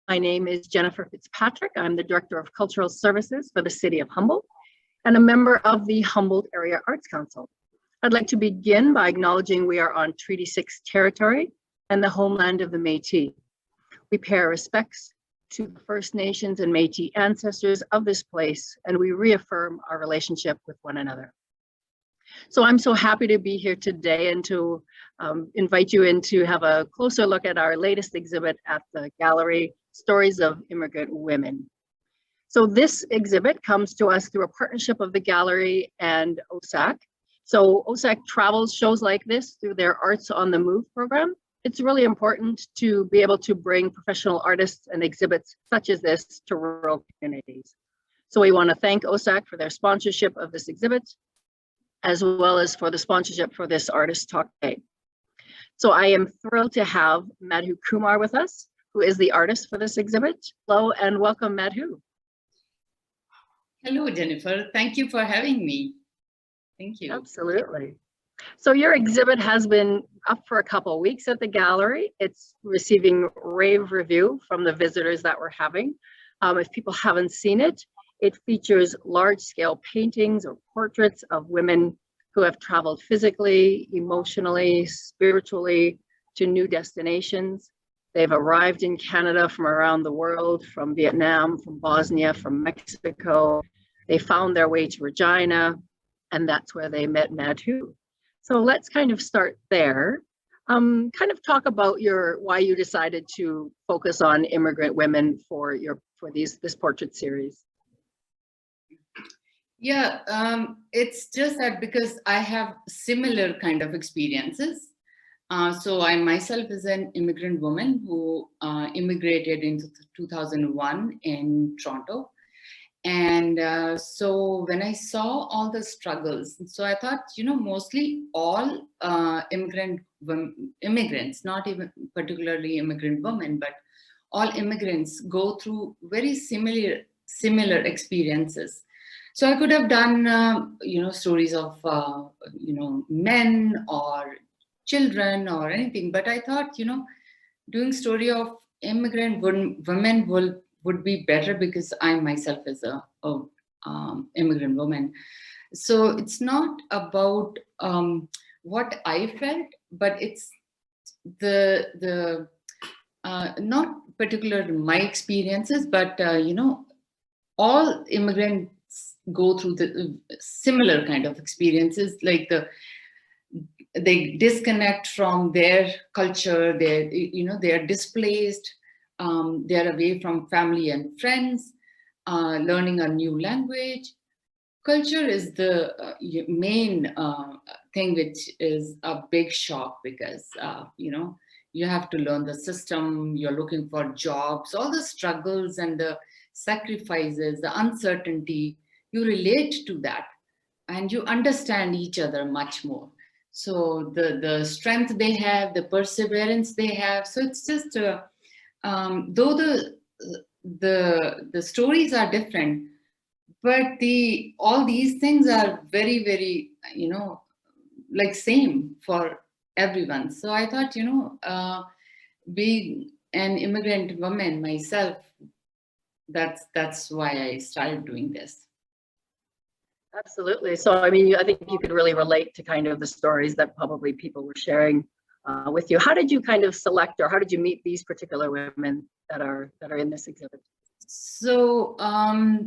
My name is Jennifer Fitzpatrick. I'm the Director of Cultural Services for the City of Humboldt and a member of the Humboldt Area Arts Council. I'd like to begin by acknowledging we are on Treaty 6 territory and the homeland of the Métis. We pay our respects to the First Nations and Métis ancestors of this place, and we reaffirm our relationship with one another. So I'm so happy to be here today and to invite you in to have a closer look at our latest exhibit at the gallery, Stories of Immigrant Women. So this exhibit comes to us through a partnership of the gallery and OSAC. So OSAC travels shows like this through their Arts on the Move program. It's really important to be able to bring professional artists and exhibits such as this to rural communities. So we want to thank OSAC for their sponsorship of this exhibit, as well as for the sponsorship for this artist talk today. So I am thrilled to have Madhu Kumar with us, who is the artist for this exhibit. Hello and welcome, Madhu. Hello, Jennifer. Thank you for having me. Thank you. Absolutely. So your exhibit has been up for a couple of weeks at the gallery. It's receiving rave review from the visitors that we're having. If people haven't seen it, it features large-scale paintings or portraits of women who have traveled physically, emotionally, spiritually to new destinations. They've arrived in Canada from around the world, from Vietnam, from Bosnia, from Mexico. They found their way to Regina, and that's where they met Madhu. So let's kind of start there. Kind of talk about why you decided to focus on immigrant women for this portrait series. Yeah, it's just that because I have similar kind of experiences. So I myself is an immigrant woman who immigrated in 2001 in Toronto. And so when I saw all the struggles, so I thought, mostly all immigrants, not even particularly immigrant women, but all immigrants go through very similar experiences. So I could have done, stories of, men or children or anything, but I thought, doing story of immigrant women would be better because I myself is a immigrant woman. So it's not about what I felt, but it's the not particular my experiences, but all immigrants go through the similar kind of experiences, like they disconnect from their culture, they are displaced, they are away from family and friends, learning a new language. Culture is the main thing, which is a big shock because you have to learn the system, you're looking for jobs, all the struggles and the sacrifices, the uncertainty, you relate to that and you understand each other much more. So the strength they have, the perseverance they have. So it's just, though the stories are different, but all these things are very, very, like same for everyone. So I thought, being an immigrant woman myself, that's why I started doing this. Absolutely. So, I mean, I think you could really relate to kind of the stories that probably people were sharing with you. How did you kind of select, or how did you meet these particular women that are in this exhibit? So,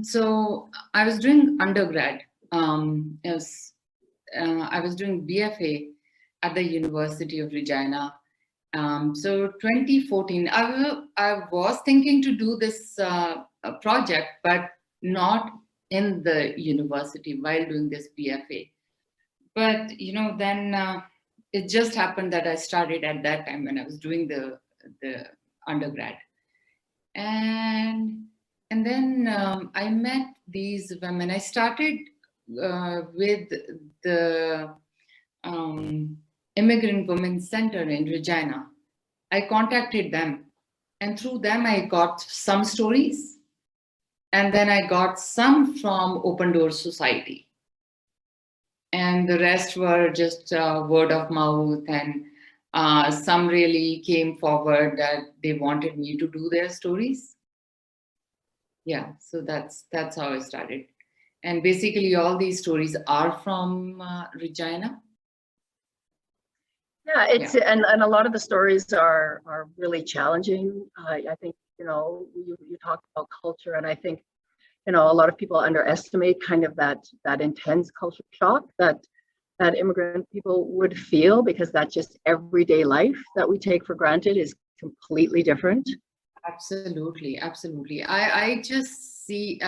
so I was doing undergrad. I was doing BFA at the University of Regina. So 2014, I was thinking to do this project, but not in the university while doing this BFA. But, then it just happened that I started at that time when I was doing the undergrad. And then I met these women. I started with the Immigrant Women Center in Regina. I contacted them, and through them I got some stories. And then I got some from Open Doors Society. And the rest were just word of mouth and Some really came forward that they wanted me to do their stories. Yeah, so that's how I started. And basically all these stories are from Regina. Yeah, and a lot of the stories are really challenging. I think, you talked about culture, and I think, a lot of people underestimate kind of that intense culture shock that immigrant people would feel, because that's just everyday life that we take for granted is completely different. Absolutely, absolutely. I just see,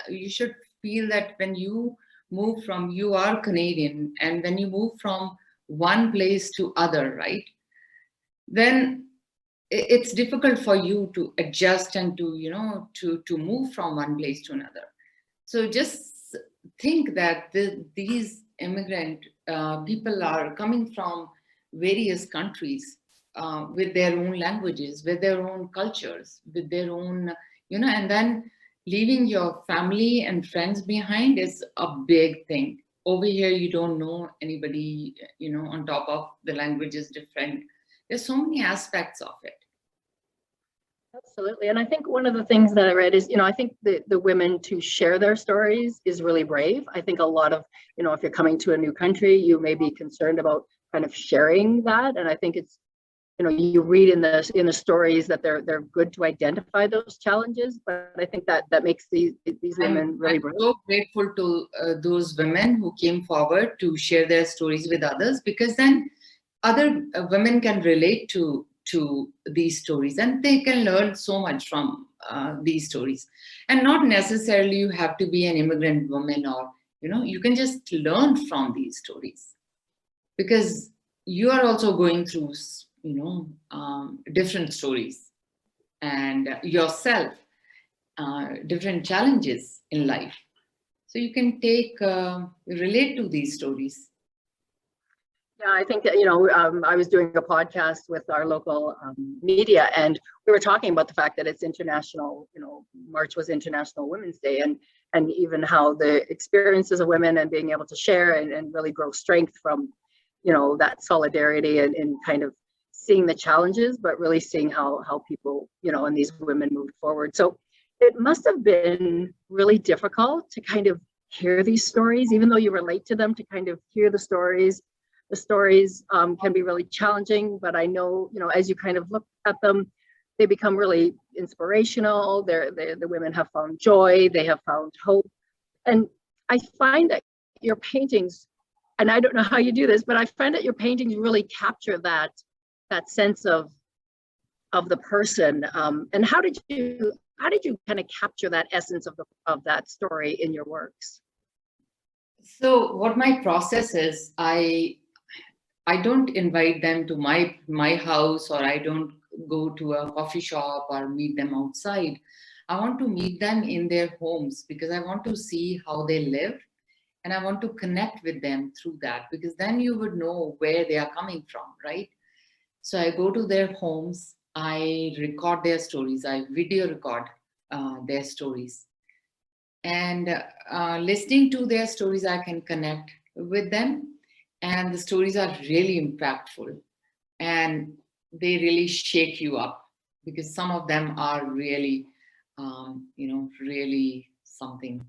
you should feel that when you move from, you are Canadian, and when you move from one place to other, right? Then it's difficult for you to adjust and to, to move from one place to another. So just think that these immigrant people are coming from various countries with their own languages, with their own cultures, with their own, and then leaving your family and friends behind is a big thing. Over here, you don't know anybody, on top of the language is different. There's so many aspects of it. Absolutely. And I think one of the things that I read is, I think the women to share their stories is really brave. I think a lot of, if you're coming to a new country, you may be concerned about kind of sharing that. And I think it's, you read in the stories that they're good to identify those challenges, but I think that makes these women really brave. I'm so grateful to those women who came forward to share their stories with others, because then other women can relate to these stories, and they can learn so much from these stories. And not necessarily you have to be an immigrant woman, or you can just learn from these stories, because you are also going through different stories, and yourself different challenges in life, so you can relate to these stories. Yeah, I think that, I was doing a podcast with our local media, and we were talking about the fact that it's international, March was International Women's Day, and even how the experiences of women and being able to share and really grow strength from, that solidarity and kind of seeing the challenges, but really seeing how people, and these women moved forward. So it must have been really difficult to kind of hear these stories, even though you relate to them, to kind of hear the stories. The stories can be really challenging, but I know, as you kind of look at them, they become really inspirational. The women have found joy, they have found hope. And I find that your paintings, and I don't know how you do this, but I find that your paintings really capture that sense of the person. And how did you kind of capture that essence of that story in your works? So what my process is, I don't invite them to my house, or I don't go to a coffee shop or meet them outside. I want to meet them in their homes, because I want to see how they live, and I want to connect with them through that, because then you would know where they are coming from, right? So I go to their homes, I record their stories, I video record their stories, and listening to their stories, I can connect with them. And the stories are really impactful, and they really shake you up, because some of them are really really something.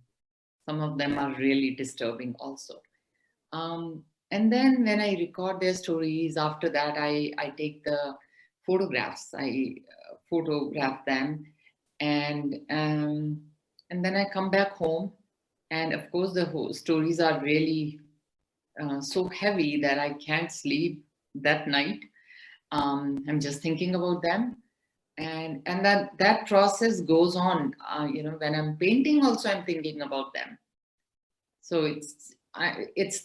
Some of them are really disturbing also. And then when I record their stories, after that I take the photographs, I photograph them, and then I come back home, and of course the whole stories are really so heavy that I can't sleep that night. I'm just thinking about them, and that process goes on. When I'm painting, also I'm thinking about them. So it's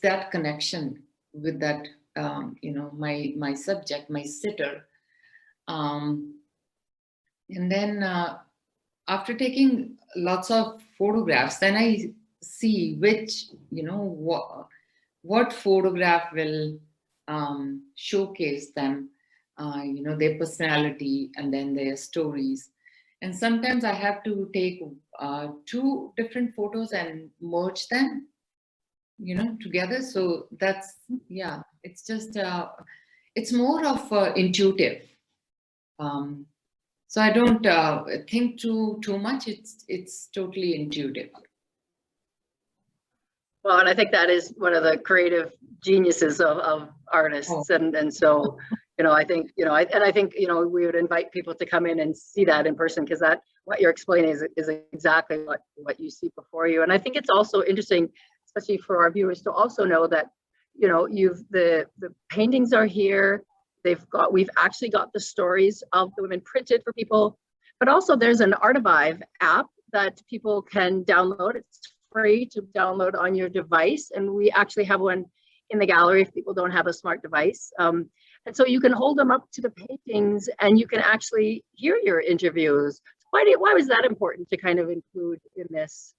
that connection with that, my subject, my sitter, and then after taking lots of photographs, then I see which what photograph will showcase them, their personality and then their stories. And sometimes I have to take two different photos and merge them, together. So that's, yeah, it's just it's more of intuitive. So I don't think too much. It's totally intuitive. Well, and I think that is one of the creative geniuses of artists. And so, I think, I think, we would invite people to come in and see that in person, because that, what you're explaining is exactly what you see before you. And I think it's also interesting, especially for our viewers, to also know that, the paintings are here. We've actually got the stories of the women printed for people, but also there's an Artifive app that people can download. It's free to download on your device, and we actually have one in the gallery if people don't have a smart device. And so you can hold them up to the paintings and you can actually hear your interviews. Why was that important to kind of include in this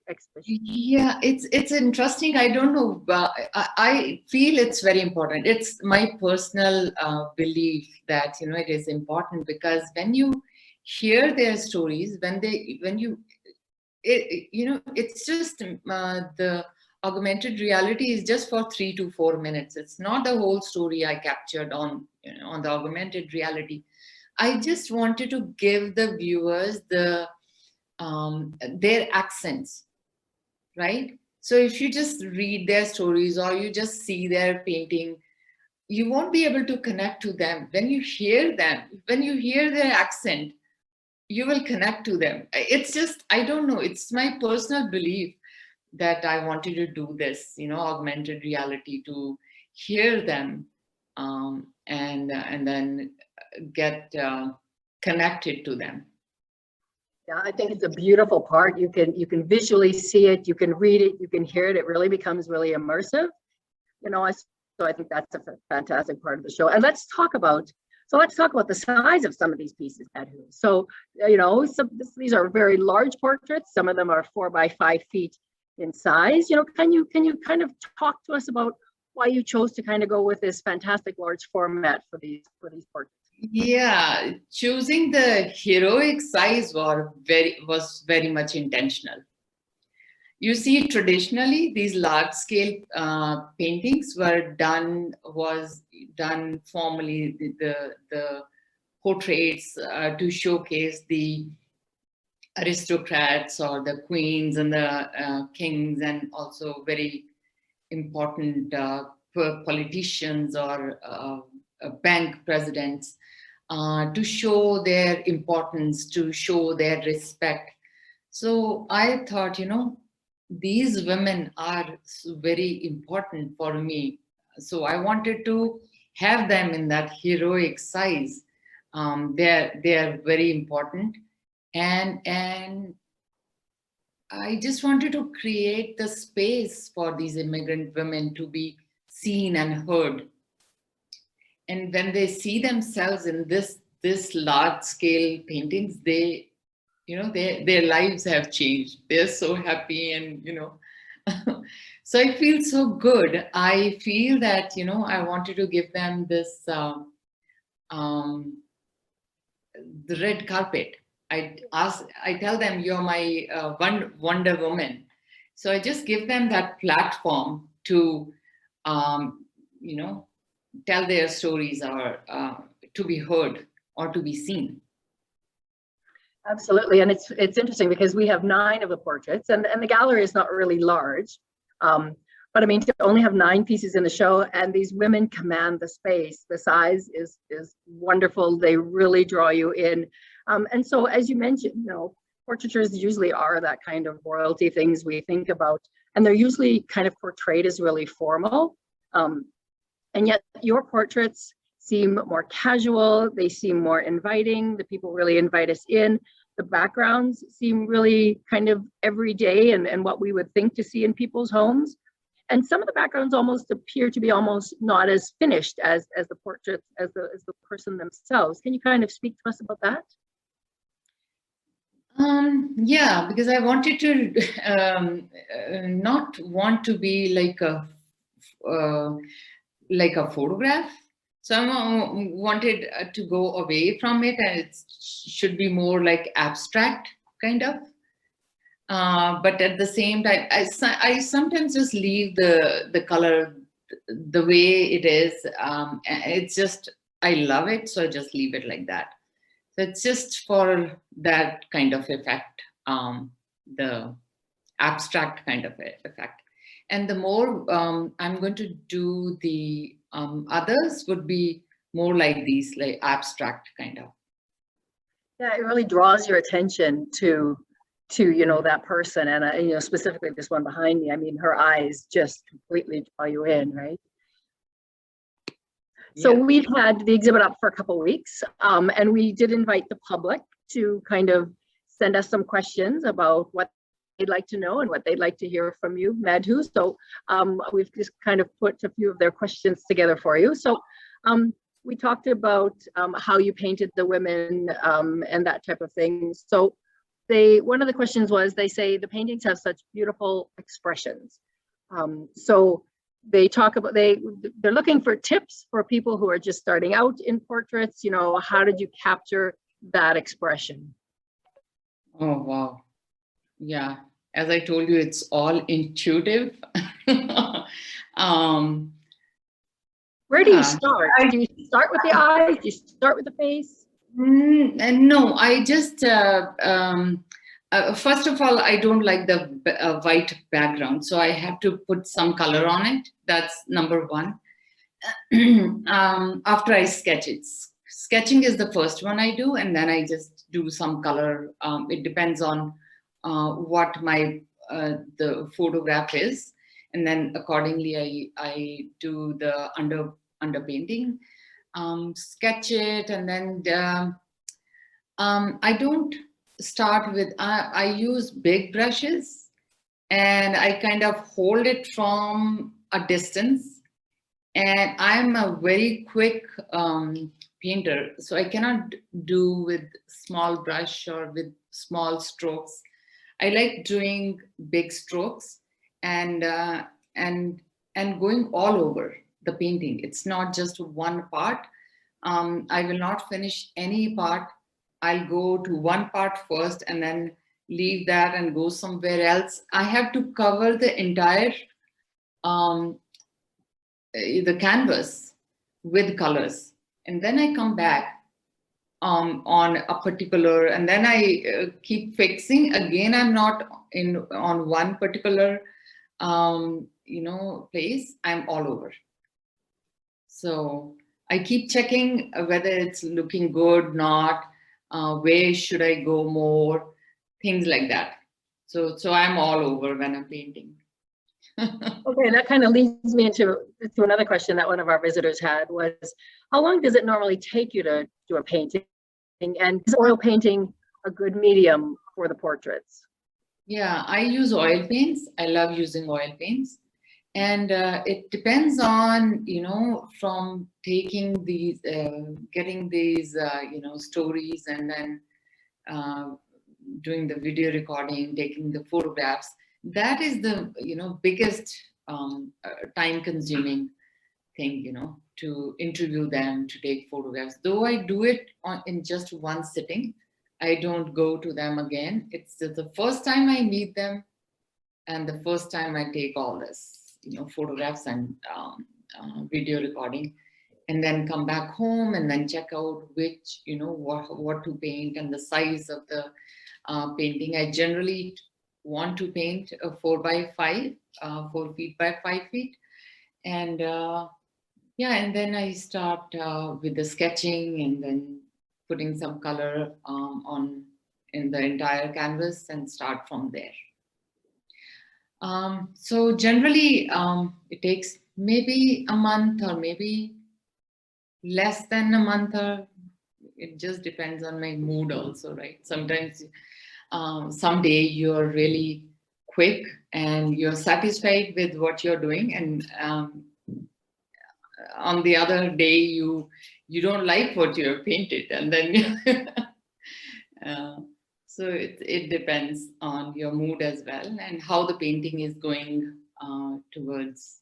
exhibition? Yeah, it's interesting. I don't know, but I feel it's very important. It's my personal belief that it is important, because when you hear their stories, it's just the augmented reality is just for 3 to 4 minutes. It's not the whole story I captured on the augmented reality. I just wanted to give the viewers their accents, right? So if you just read their stories or you just see their painting, you won't be able to connect to them. When you hear them, when you hear their accent, you will connect to them. It's just, I don't know, it's my personal belief that I wanted to do this, augmented reality, to hear them and then get connected to them. Yeah, I think it's a beautiful part. You can visually see it, you can read it, you can hear it. It really becomes really immersive. So I think that's a fantastic part of the show. And let's talk about the size of some of these pieces, Madhu. So, these are very large portraits. Some of them are 4 by 5 feet in size. Can you kind of talk to us about why you chose to kind of go with this fantastic large format for these portraits? Yeah, choosing the heroic size was very much intentional. You see, traditionally, these large-scale paintings was done formally, the portraits to showcase the aristocrats or the queens and the kings, and also very important politicians or bank presidents, to show their importance, to show their respect. So I thought, these women are very important for me. So I wanted to have them in that heroic size. They're very important. And I just wanted to create the space for these immigrant women to be seen and heard. And when they see themselves in this large scale paintings, their lives have changed. They're so happy, and so I feel so good. I feel that I wanted to give them this the red carpet. I tell them, you're my Wonder Woman. So I just give them that platform to tell their stories, or to be heard or to be seen. Absolutely, and it's interesting because we have 9 of the portraits, and the gallery is not really large, but I mean, to only have 9 pieces in the show, and these women command the space. The size is wonderful. They really draw you in, and so as you mentioned, portraitures usually are that kind of royalty things we think about, and they're usually kind of portrayed as really formal, and yet your portraits seem more casual, they seem more inviting, the people really invite us in. The backgrounds seem really kind of everyday and what we would think to see in people's homes. And some of the backgrounds almost appear to be almost not as finished as the portraits, as the person themselves. Can you kind of speak to us about that? Yeah, because I wanted to not want to be like a photograph. So I wanted to go away from it, and it should be more like abstract kind of. But at the same time, I sometimes just leave the color, the way it is. It's just, I love it, so I just leave it like that. So it's just for that kind of effect, the abstract kind of effect. And the more I'm going to do, the others would be more like these, like abstract kind of. Yeah, it really draws your attention to that person, and specifically this one behind me. I mean, her eyes just completely draw you in, right? So Yeah. we've had the exhibit up for a couple of weeks, and we did invite the public to kind of send us some questions about what they'd like to know and what they'd like to hear from you, Madhu. So we've just kind of put a few of their questions together for you. So we talked about how you painted the women and that type of thing. So one of the questions was, they say the paintings have such beautiful expressions. So they talk about, they're looking for tips for people who are just starting out in portraits. How did you capture that expression? Oh, wow. Yeah. As I told you, it's all intuitive. Where do you start? Do you start with the eyes? Do you start with the face? No, I just, first of all, I don't like the white background, so I have to put some color on it. That's number one. After I sketch it. Sketching is the first one I do, and then I just do some color. It depends on what the photograph is, and then accordingly I do the underpainting, sketch it, and then I don't start with, I use big brushes, and I kind of hold it from a distance. And I'm a very quick painter, so I cannot do with small brush or with small strokes. I like doing big strokes and going all over the painting. It's not just one part. I will not finish any part. I'll go to one part first and then leave that and go somewhere else. I have to cover the entire the canvas with colors, and then I come back on a particular, and then I keep fixing again. I'm not on one particular place. I'm all over. So I keep checking whether it's looking good, not, where should I go more, things like that. So I'm all over when I'm painting. Okay, that kind of leads me to another question that one of our visitors had was, how long does it normally take you to do a painting? And is oil painting a good medium for the portraits? Yeah, I use oil paints. I love using oil paints. And it depends on, from taking these, getting these, stories, and then doing the video recording, taking the photographs. That is the, biggest time consuming thing, to interview them, to take photographs. Though I do it in just one sitting, I don't go to them again. It's the first time I meet them and the first time I take all this, photographs and video recording, and then come back home and then check out which, what to paint and the size of the painting. I generally want to paint a 4x5, 4 feet by 5 feet. And and then I start with the sketching and then putting some color in the entire canvas and start from there. So generally it takes maybe a month or maybe less than a month, or it just depends on my mood also, right? Sometimes someday you're really quick and you're satisfied with what you're doing, and on the other day you don't like what you have painted, and then so it depends on your mood as well and how the painting is going towards.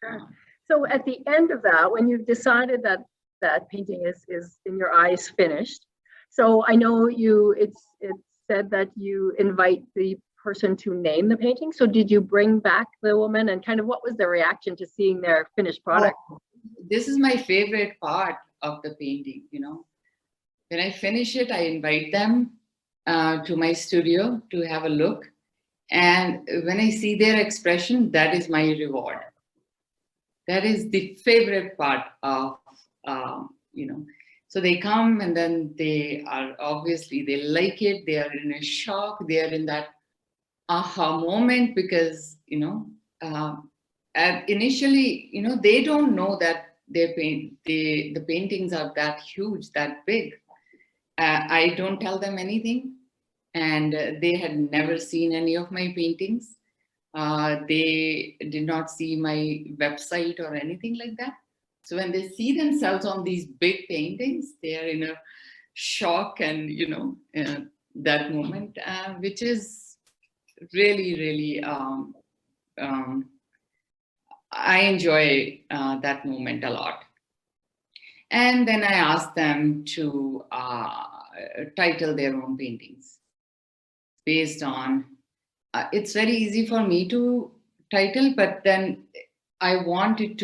Sure. So at the end of that, when you've decided that that painting is in your eyes finished, so I know it's said that you invite the person to name the painting. So did you bring back the woman, and kind of what was the reaction to seeing their finished product? Oh, this is my favorite part of the painting, When I finish it, I invite them to my studio to have a look. And when I see their expression, that is my reward. That is the favorite part of, So they come and then they are obviously, they like it. They are in a shock. They are in that aha moment because, initially, they don't know that the paintings are that huge, that big. I don't tell them anything, and they had never seen any of my paintings. They did not see my website or anything like that. So when they see themselves on these big paintings, they are in a shock and, that moment, which is really, really, I enjoy that moment a lot. And then I asked them to title their own paintings based on, it's very easy for me to title, but then I want the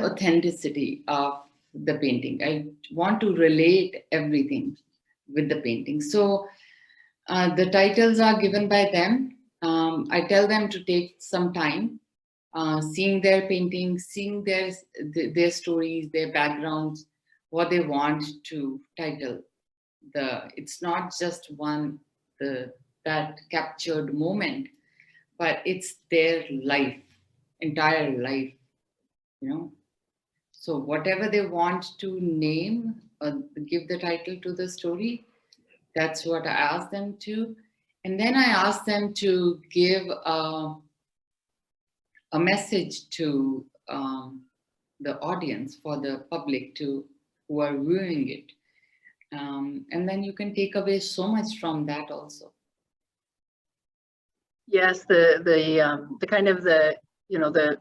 authenticity of the painting. I want to relate everything with the painting. So the titles are given by them. I tell them to take some time, seeing their paintings, seeing their stories, their backgrounds, what they want to title. It's not just that captured moment, but it's their life, entire life, So whatever they want to name or give the title to the story, that's what I ask them to. And then I ask them to give a message to the audience, for the public who are viewing it. And then you can take away so much from that also. Yes, the kind of the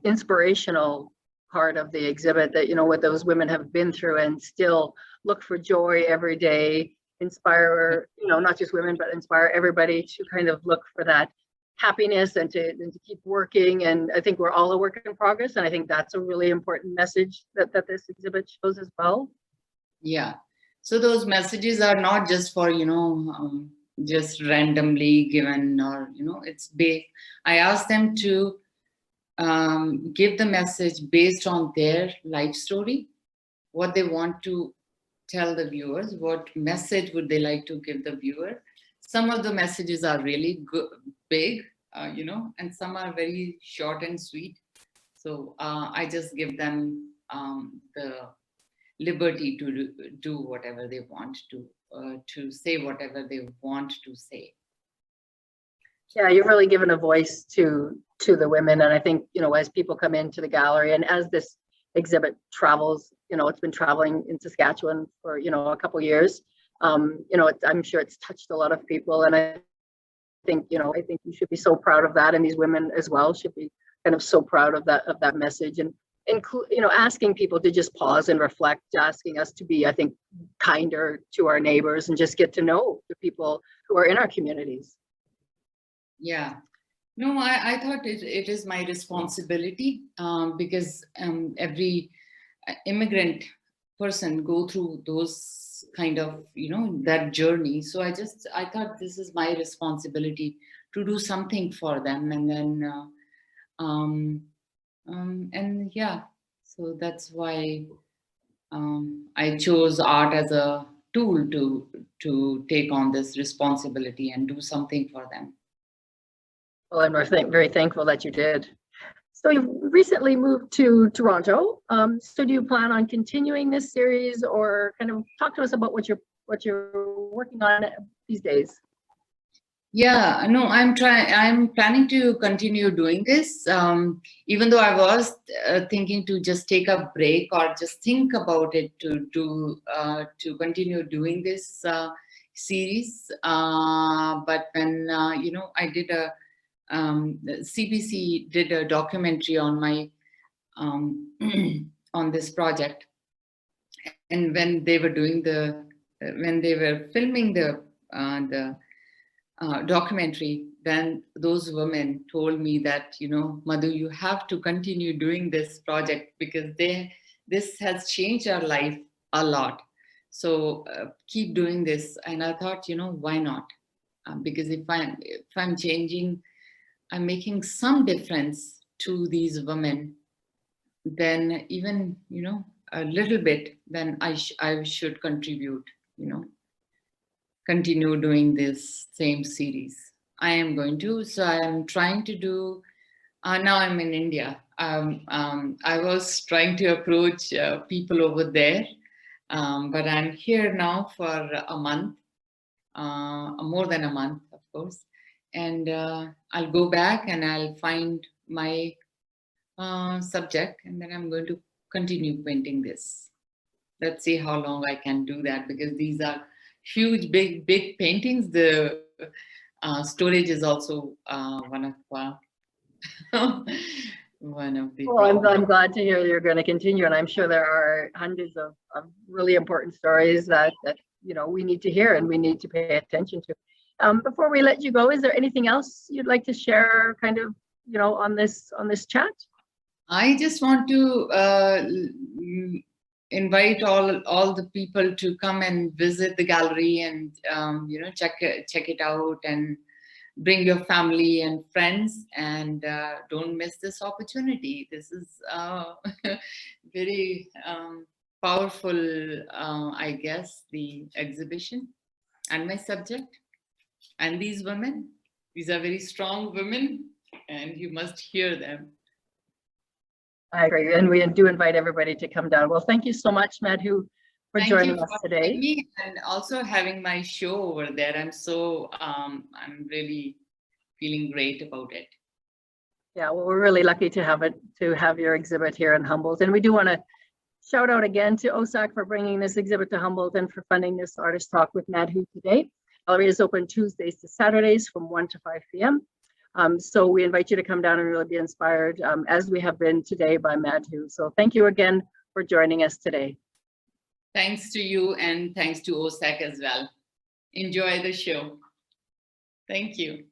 inspirational part of the exhibit that, what those women have been through and still look for joy every day, inspire, not just women, but inspire everybody to kind of look for that happiness and to keep working. And I think we're all a work in progress. And I think that's a really important message that this exhibit shows as well. Yeah. So those messages are not just for, just randomly given or, it's big. I ask them to give the message based on their life story, what they want to tell the viewers, what message would they like to give the viewer. Some of the messages are really good, big, and some are very short and sweet. So I just give them the liberty to do whatever they want to say whatever they want to say. Yeah, you've really given a voice to the women. And I think, as people come into the gallery and as this exhibit travels, it's been traveling in Saskatchewan for, a couple of years. I'm sure it's touched a lot of people. And I think you should be so proud of that. And these women as well should be kind of so proud of that message. And asking people to just pause and reflect, asking us to be, I think, kinder to our neighbors and just get to know the people who are in our communities. Yeah. No, I thought it is my responsibility because every immigrant person go through those kind of, that journey. So I thought this is my responsibility to do something for them. And then, and yeah, so that's why I chose art as a tool to take on this responsibility and do something for them. Well, and we're very thankful that you did. So you've recently moved to Toronto. So do you plan on continuing this series, or kind of talk to us about what you're working on these days? Yeah, no, I'm planning to continue doing this. Even though I was thinking to just take a break or just think about it to continue doing this series. But when I did CBC did a documentary on my on this project, and when they were filming the documentary, then those women told me that, Madhu, you have to continue doing this project because this has changed our life a lot. So keep doing this. And I thought, why not? Because if I'm changing, I'm making some difference to these women, then even, a little bit, then I should contribute, continue doing this same series. I am going to, so I am trying to do, now I'm in India. I was trying to approach people over there, but I'm here now for a month, more than a month, of course. And I'll go back and I'll find my subject, and then I'm going to continue painting this. Let's see how long I can do that, because these are huge, big paintings. The storage is also one of the Well, I'm glad to hear you're going to continue, and I'm sure there are hundreds of really important stories that we need to hear and we need to pay attention to. Before we let you go, is there anything else you'd like to share, kind of, on this chat? I just want to invite all the people to come and visit the gallery and check it out, and bring your family and friends, and don't miss this opportunity. This is very powerful, I guess, the exhibition and my subject. And these women, these are very strong women, and you must hear them. I agree, and we do invite everybody to come down. Well, thank you so much, Madhu, for joining us today. Me, and also having my show over there. I'm really feeling great about it. Yeah, well, we're really lucky to have your exhibit here in Humboldt, and we do want to shout out again to OSAC for bringing this exhibit to Humboldt and for funding this Artist Talk with Madhu today. Gallery is open Tuesdays to Saturdays from 1 to 5 p.m. So we invite you to come down and really be inspired, as we have been today by Madhu. So thank you again for joining us today. Thanks to you, and thanks to OSAC as well. Enjoy the show. Thank you.